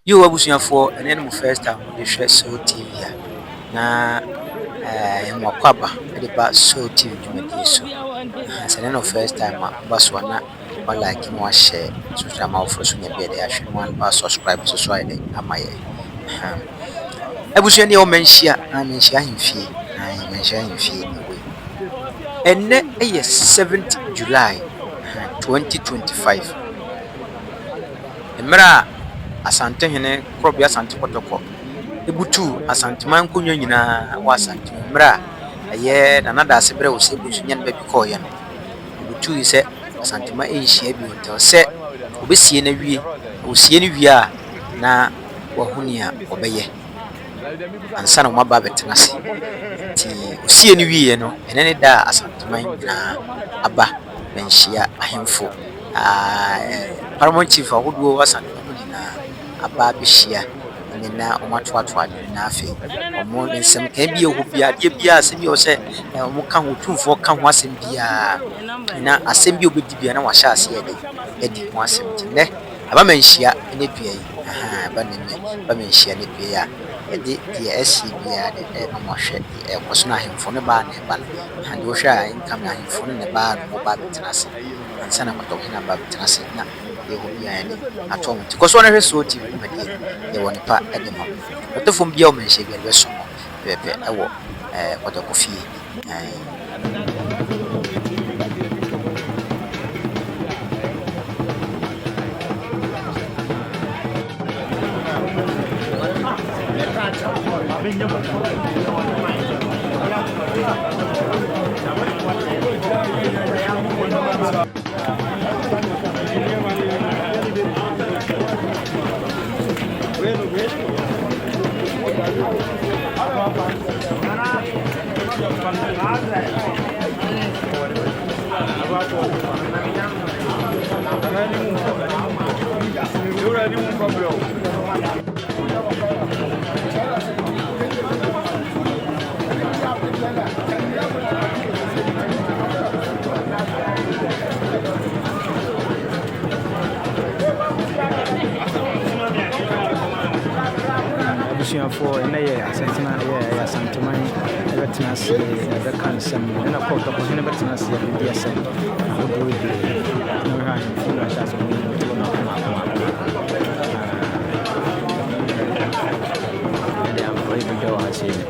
You abusuafo ene no first time de hwɛ so TV na mwakwaba de ba so TV dwumadi so. Sɛ no first time ba so na wa like no wa share social media for so nya be de ahwɛ no ba subscribe so so ayɛ ama yɛ. Abusua ne o menhyia na menhyia hemfie na menhyia hemfie we. Enne 7th July 2025. Emra Asante hene krobia Asante kotoko ebutu Asanteman konyo nyina wa Asante mra eye na Daasebre Osei Bonsu II ba bi ko ye no ebutu yi se Asanteman enhia bi hotel se obesie na wie osie ne wie a na wahuni a obeye ansa na maba betena se ti osie ne wie no ene ne da Asanteman nyina aba benhia ahemfo paramount chief ahodo Asanteman aba bishia na omatoato ade na afi omo nsem kan bi ehu bia de bia asem bi o se omo ka Otumfuo ka ho asem bia na asem bi obedi bia na wa hya ase edi ho asem ti ne aba manhia ne dua yi aba ne ba manhia ne dua ya edi de esi bia de no mo hwe e koso na ahemfo ne ba na ba na de wo hwe a income na ahemfo ne ba no ba betena ase ansa na kwatɔ na ba betena ase na yeho bia ni atom ti koso na hwe so ti bi ma die ye woni pa e de ma otofom bia o menhye bia be so pepe e wo kwatɔ fie for a year, Asanteman, Vetenas, the Council, and a court of Vetenas, the DSM, who will be no hand for us as we do not come up. And I'm going to go and see the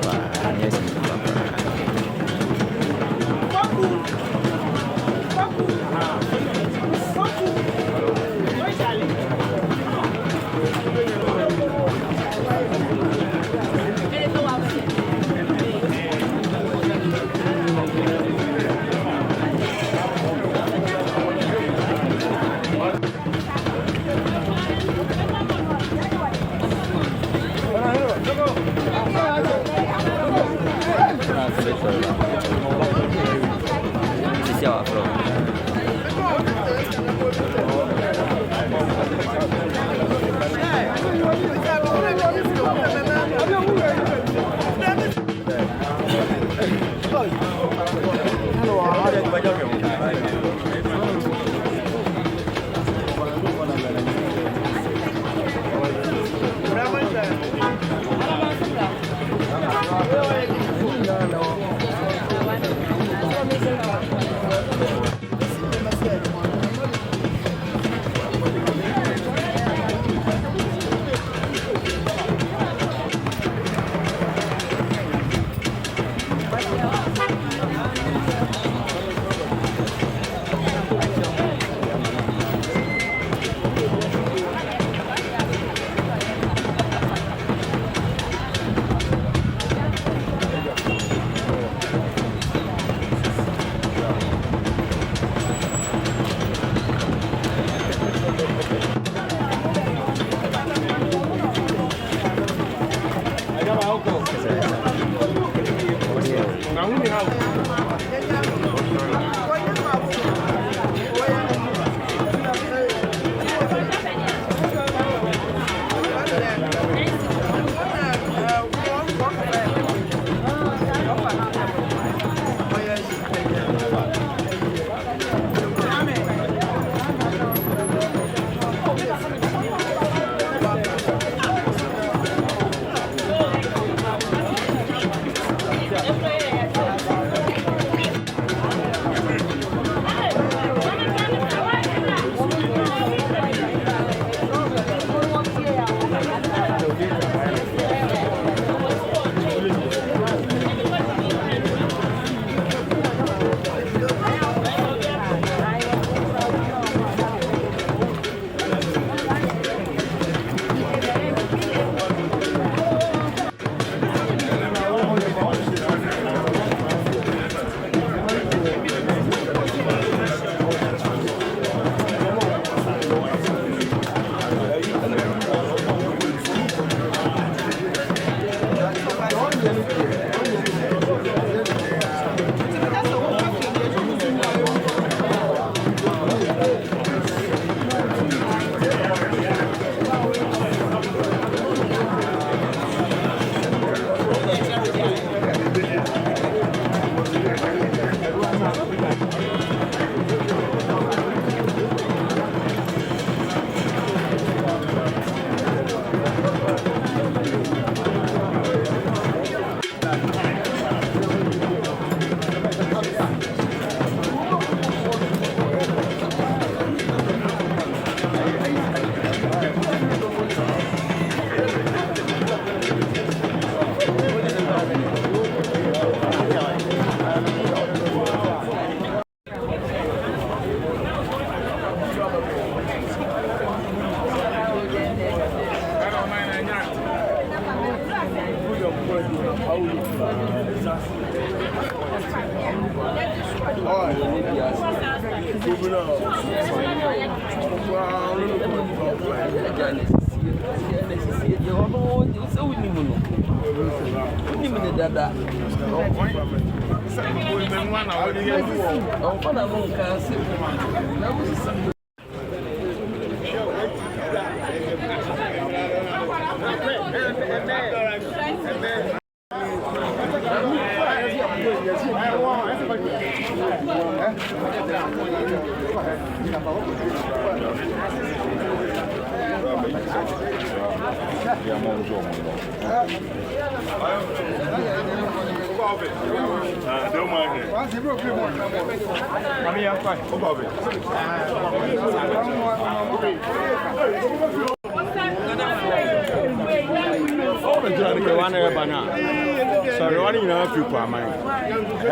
Sorry, what you know, people are mine. I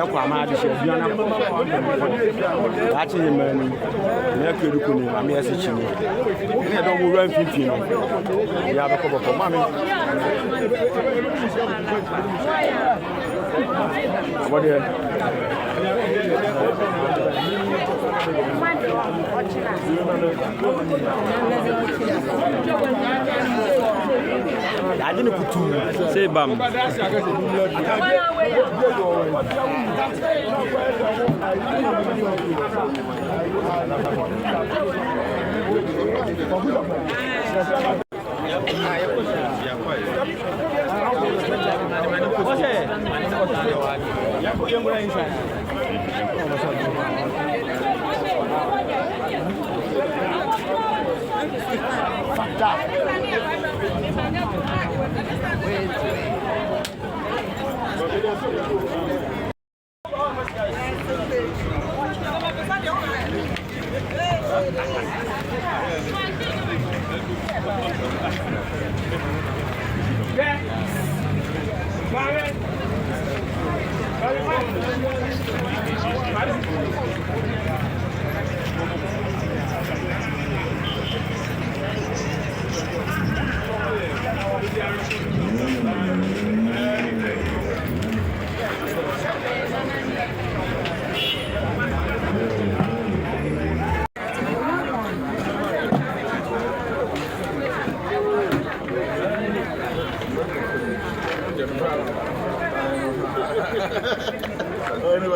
actually, man, I'm here to chill. I don't run 15. You have a couple of mommy. What do you? I didn't put two. Say, bam.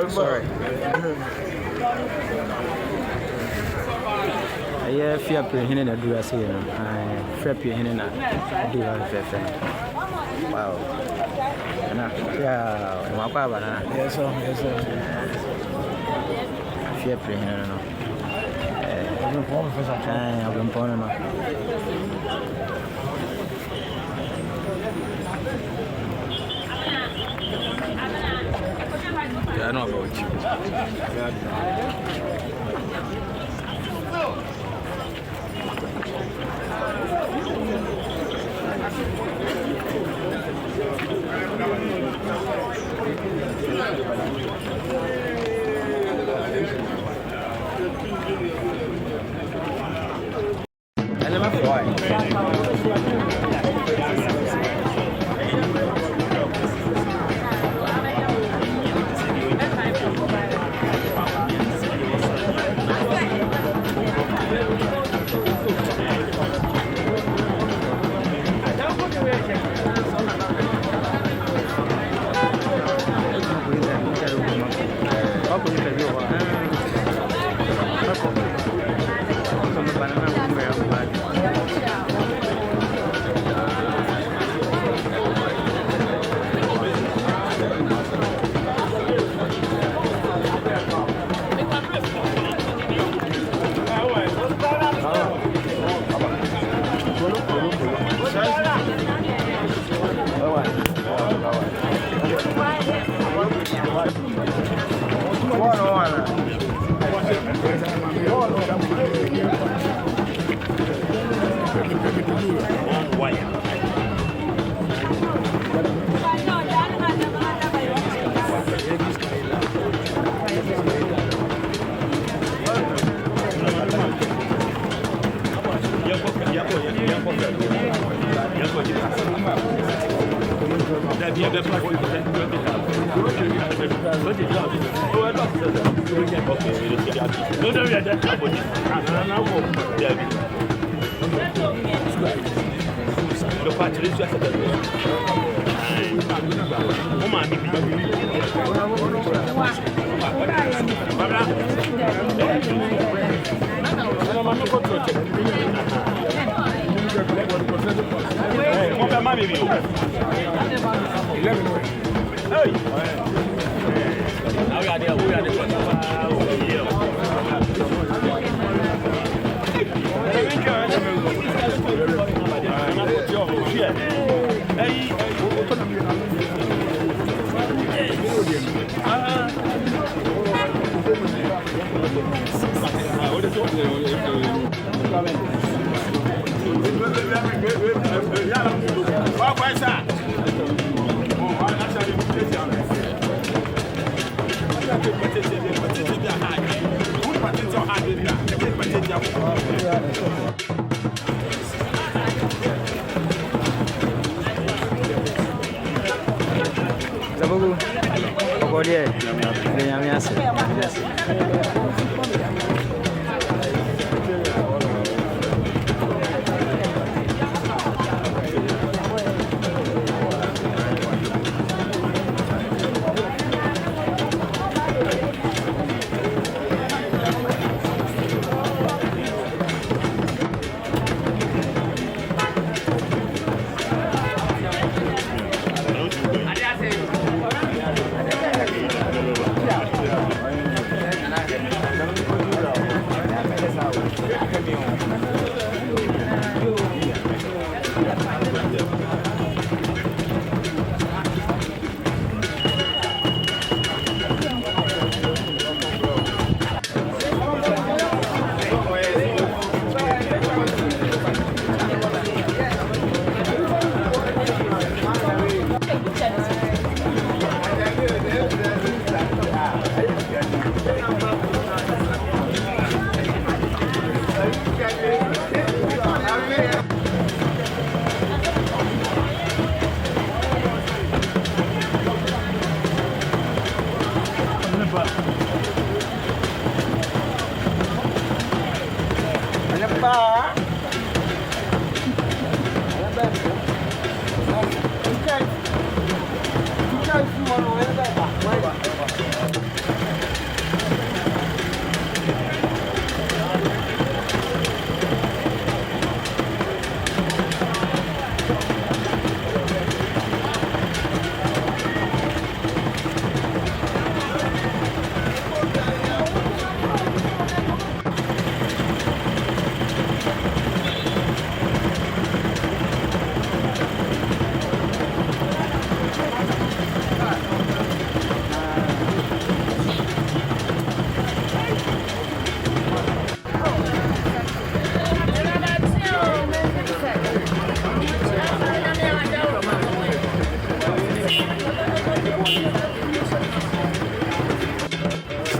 Sorry. I fear pretty and do I say, I fear pretty and I do wow. Yeah, my papa, yes, sir. Fear pretty and I've been born enough. I know about you. I never fly. Bien,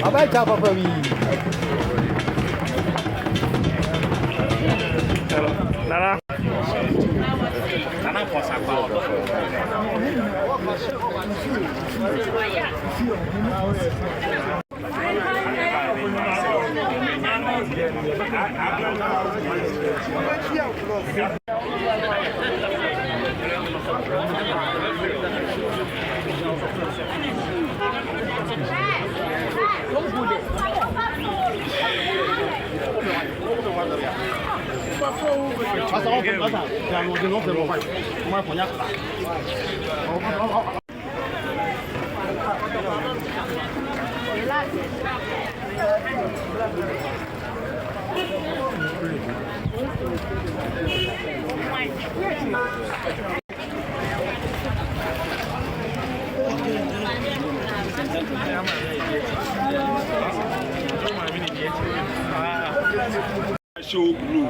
Abaita papa wi. Nana. Nana posa kwa. Show blue.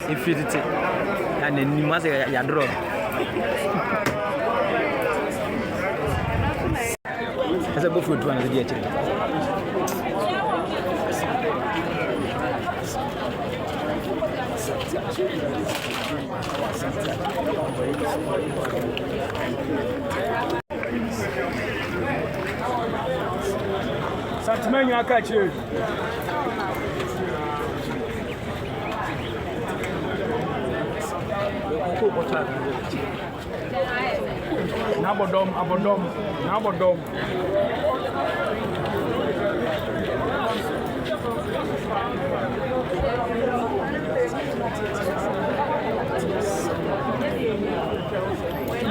Infinity and then you must say your draw. As a buffet to another get Santiman, I catch you. Nabodom.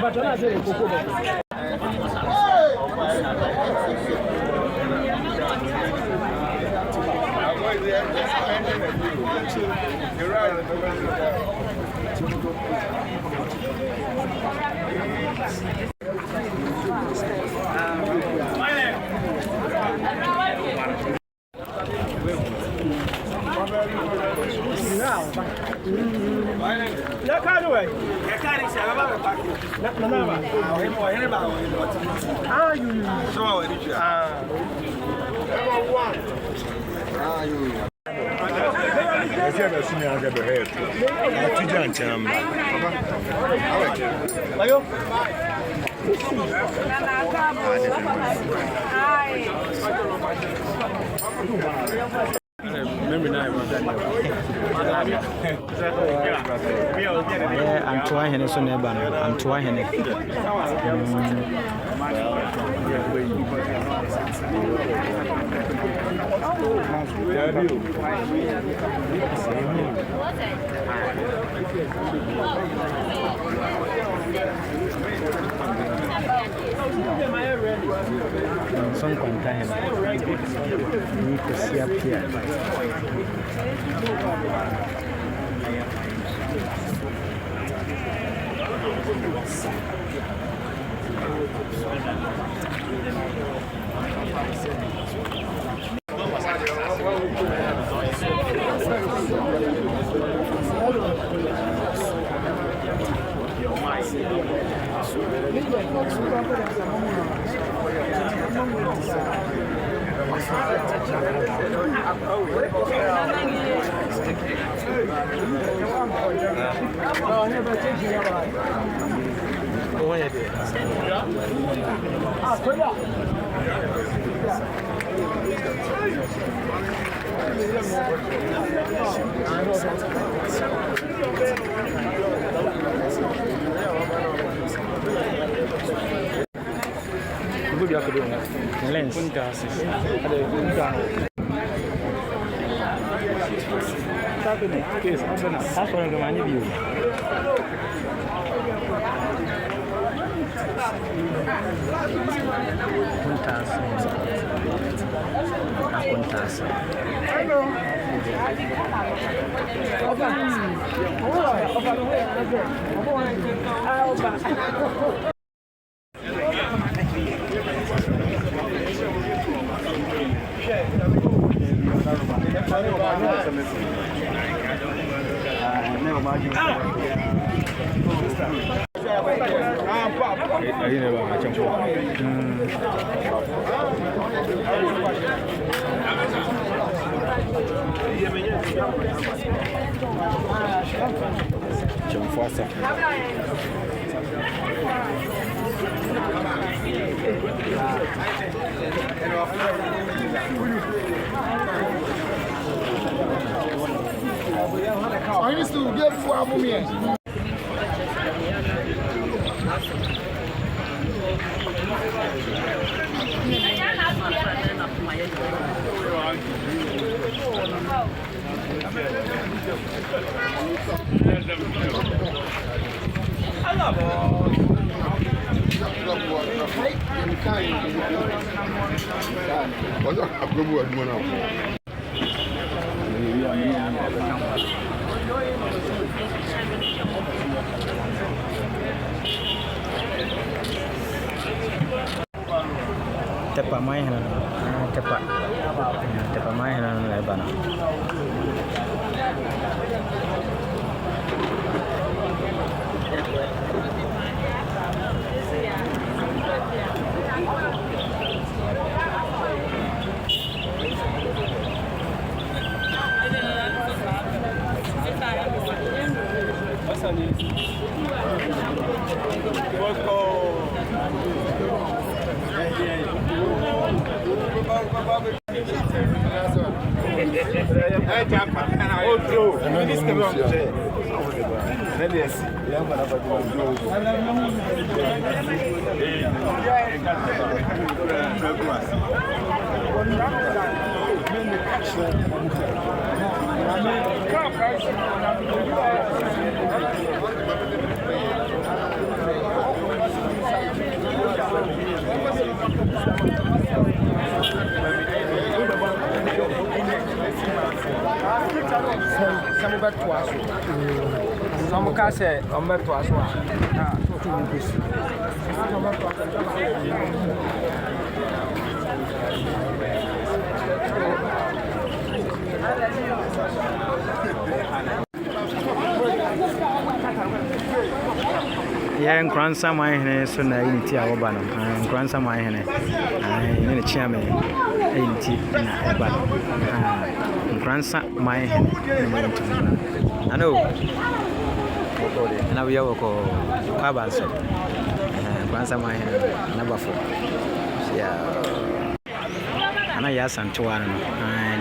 But when I say Antoine so never Antoine some contain need to see up here. Good job doing that. Lens. That's one of the money view. I used to get for me. Tepa mai hana tepa mai hana le bana Some cast on back to us. Yeah, grandson my hand so na unity awobano. Grandson my hand. I chairman unity na ebano. Grandson my hand. I know. Na we go Kabanso. Grandson my hand number 4. Yeah. Ana ya santuwa no.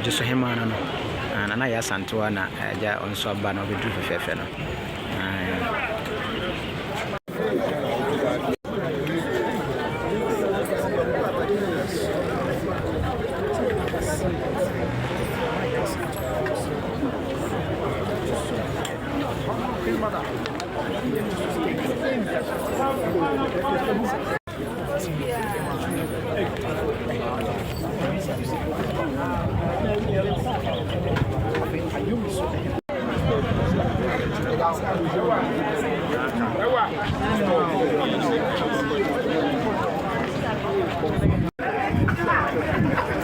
Just hema no. Ana ya santuwa na ja onso abano be du fefefe no.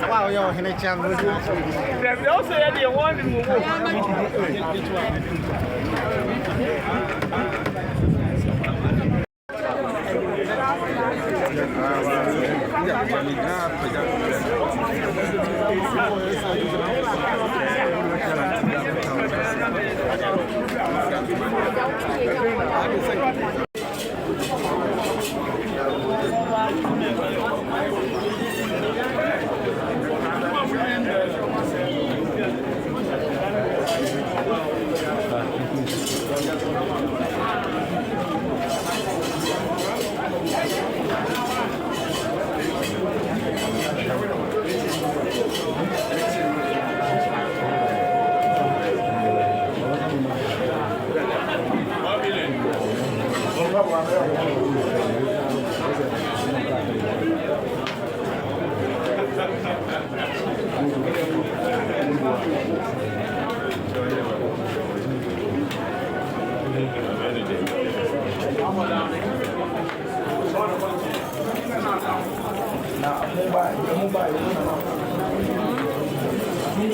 Wow, yo, and I can't lose it. They also had the one in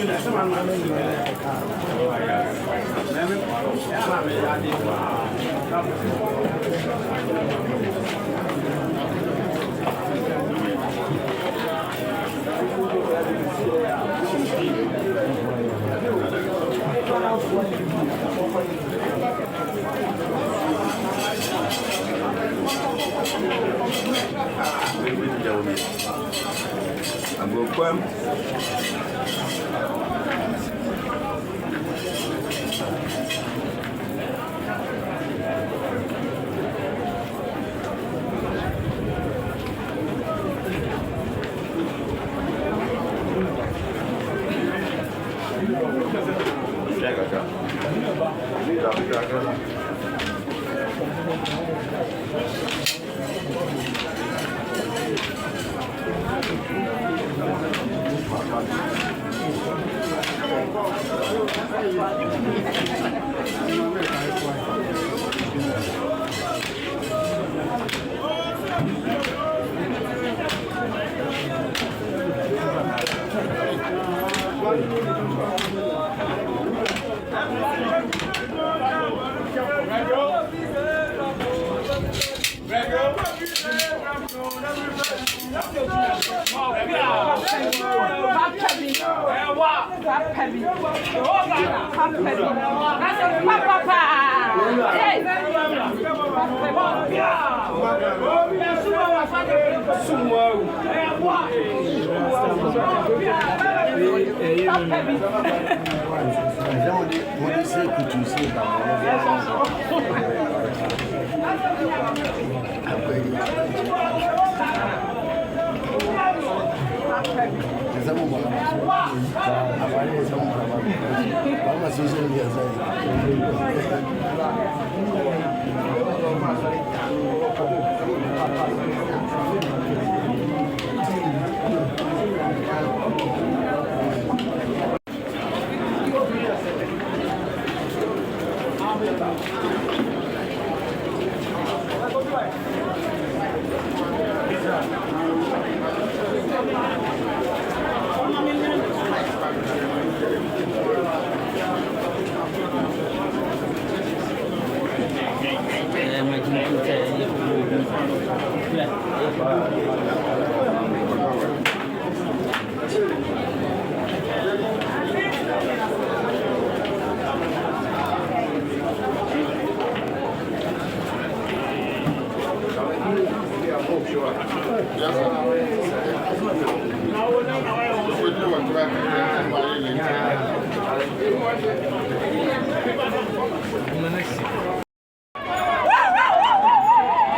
the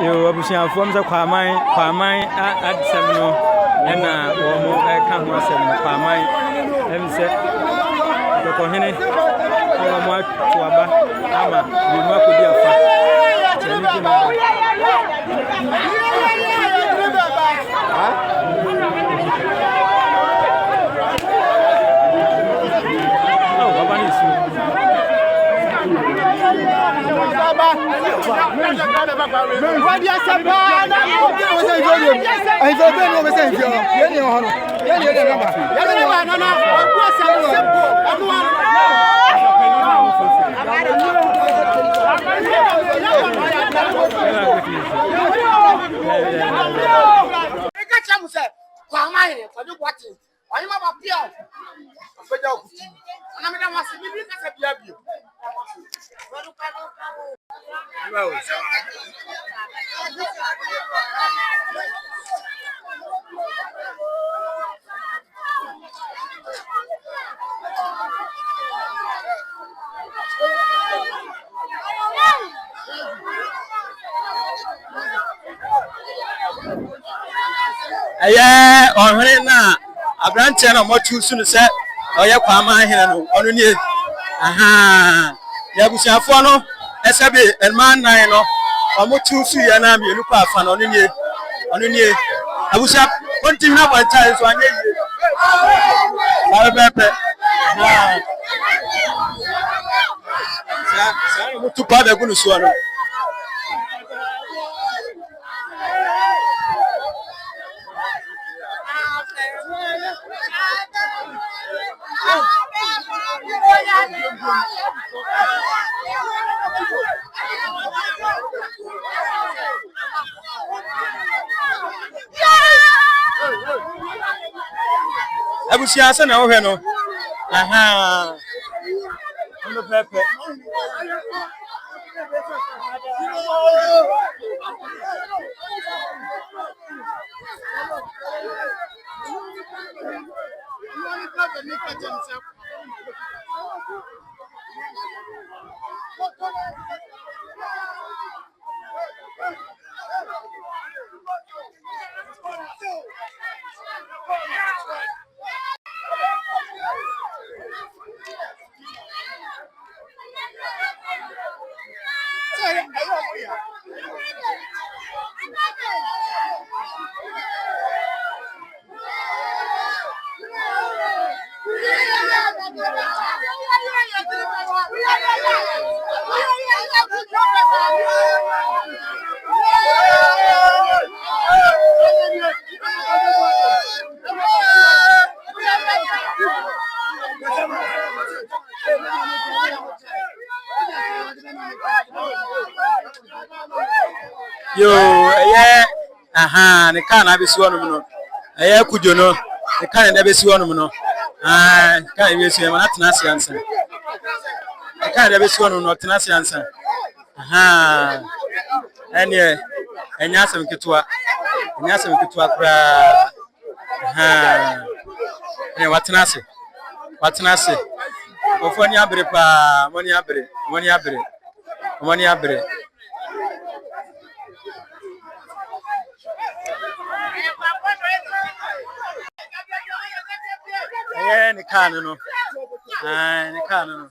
Yo, abusuafo mse kwaman adsem no na wo mo ka ho asem kwaman emse dokohene wo mo atuaba ama yemu akodi afa chani kino baba ni su What you say, Bana? I don't know what I'm saying. You know, ọhụrụ na abranche na motu sunu se oye kwama hene no onu nie aha ya busiafo no esebi elman nine no omotu su ya na mielu pa afa no onu nie abusia continue na bancha so anye yie ba pepe sa mutu pa da gunu so no Abusia se na wo hwe no. Aha. No pepe. Yo, yeah, aha, the can I be sworn no. Yeah, could you know? The can never see one no. Ah, can't be seen, not Nancy answer. I can't ever see one not Nancy answer. Aha, and yeah, and Yasam Kitua, and Yasam Kitua cry. Aha, and what's Nancy? What's Nancy? Of one yabre pa, one yabre, one yabre, one yabre. Yeah, the can no. Ah, the can no.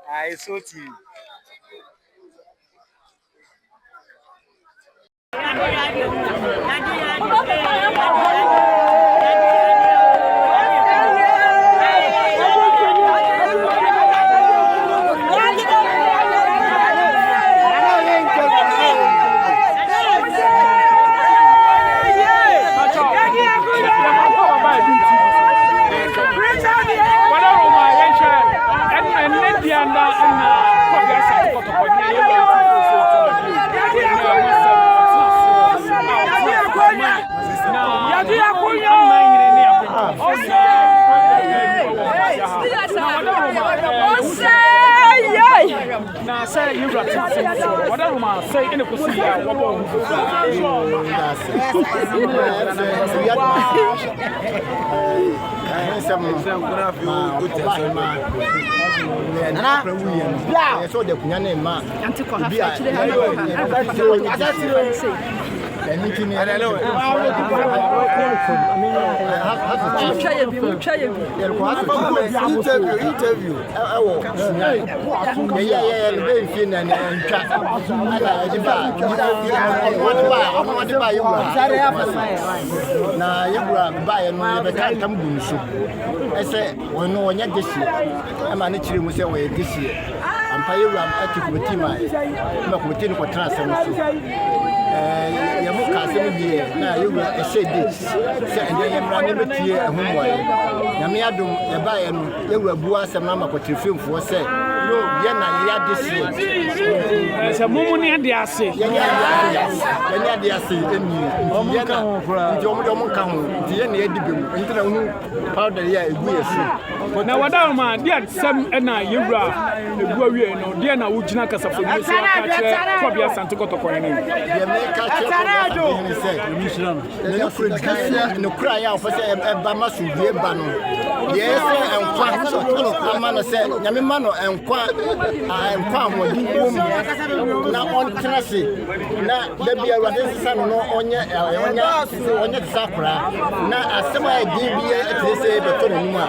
I saw you. Now say you got what I want say in the position na you a shade say and then running with you a homework. Yamiadum, a buyer, you will boas and mamma what you film for say. No, Yana, this year. There's a moment in the assay. Yana, the assay in you. Now, what am I? Dear Sam and I, you are the warrior, no, dear, now would you not as a family? Probably Asante no cry out for say Bama should be banu. Yes, and Kwano say Yamimano and Kwam would na on tenase na da bia wade sesa no onye sakura na asema e din bia etese beto no mu a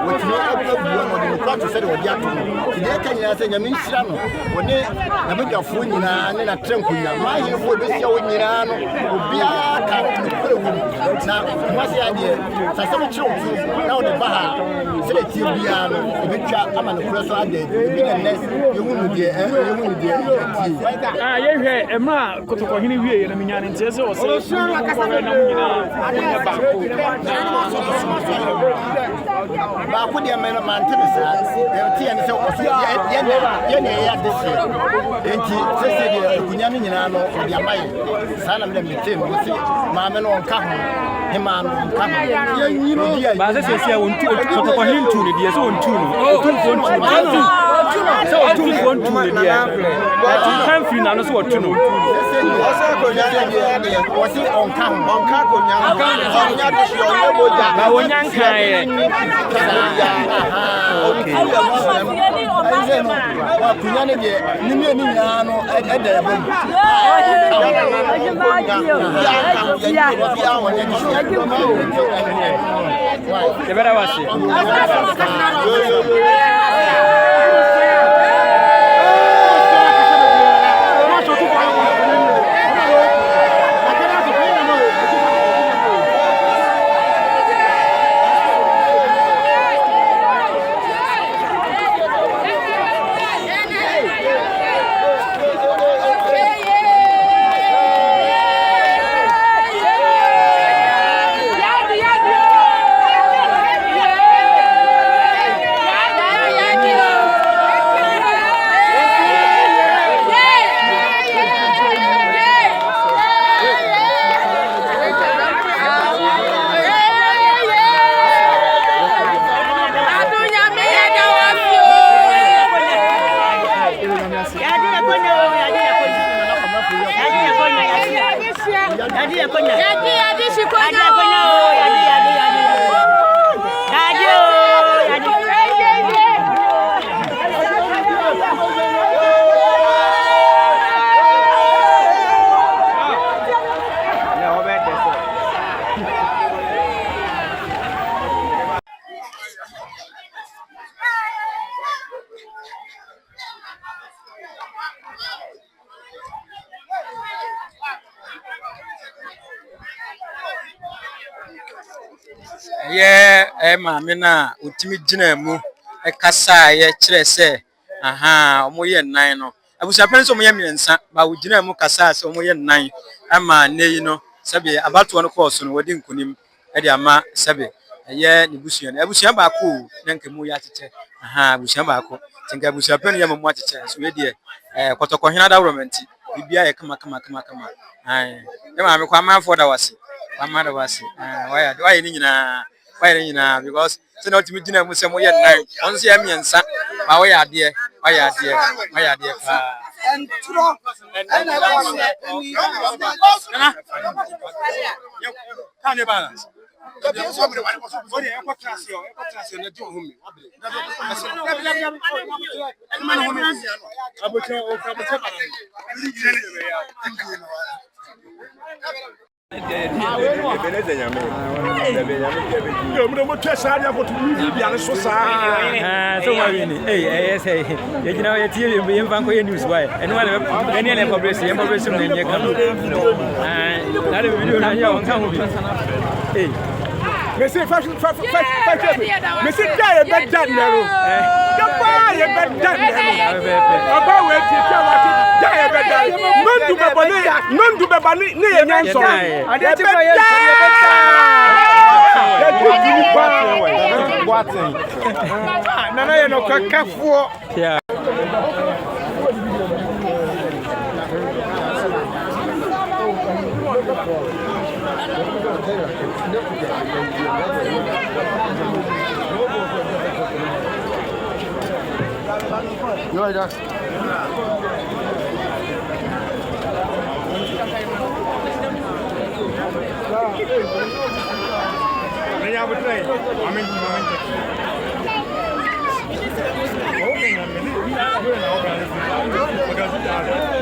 wotumi abubu no de kwa to se de wodi ato de kanya se nyame nhira no woni na bedwafo nyina ne na trenkunya ma yefo besia wo nyina no obia ka na mwase ade sasa me chiwo na o de baha se de tie bia no ebetwa ama no kura so ade ebi na next yehunu de yehwe emra kotokohini wie na minyane ntese o se na munyina ba ko de mena mantebisa e tie ne se o ye ne ya de se enti se de kunya no nyina no de amaye sana me metem o se ma me no onka ho he ma no onka ho ye nyiro ba se se won tu kotokohini tu ne de se won tu no Otumfuo ntu so Otumfuo ntu ne de kan free na no so otu no wasi onka konya de si onye boja ba wonyankan ye kunya ne de ni me ni nya no e da ebe maame na utimi gina mu kasa ye kire se omo ye nan no abusuapen so mo ye miensa ba wo gina mu kasa se omo ye nan ama neyi no sabe abato no course no wodi nkunim de ama sabe ye ne busua no abusua ba ko na nkemu ya tete abusua ba ko tinga abusuapen ye mo atete so we de kotokohena development bibia ye kama ye maame kwa manfo da wase amada wase why ni nyina because so not me dinner musem wo ye nan on se amiensa ma wo ya de entro can you balance Monsieur fashion Monsieur Jay bet done now. The boy bet done now. About where Jay bet done. None to be bani near Yanson. I didn't You like that? I'm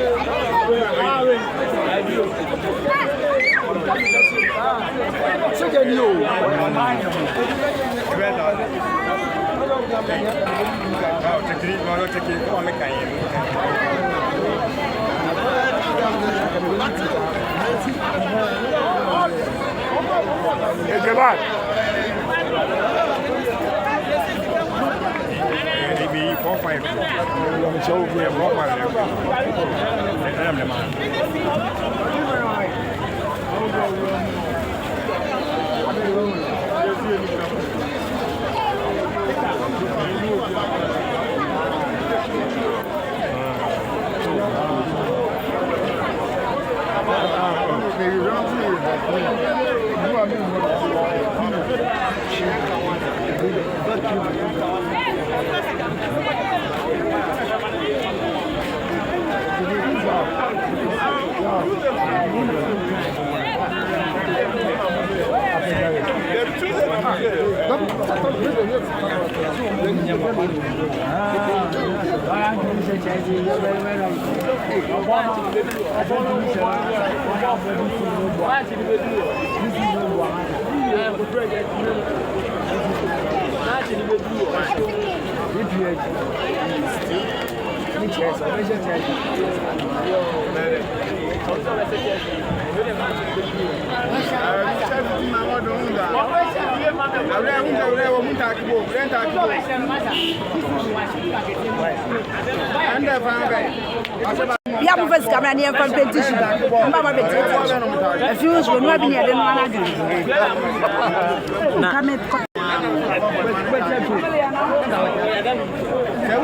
Yeah, first come and from petition. Mama petition. A few will not be near the one.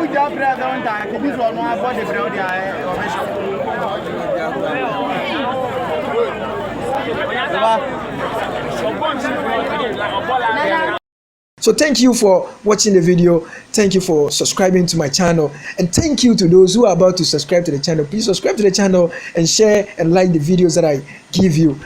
We jump right on that. This one, my body, So thank you for watching the video. Thank you for subscribing to my channel. And thank you to those who are about to subscribe to the channel. Please subscribe to the channel and share and like the videos that I give you.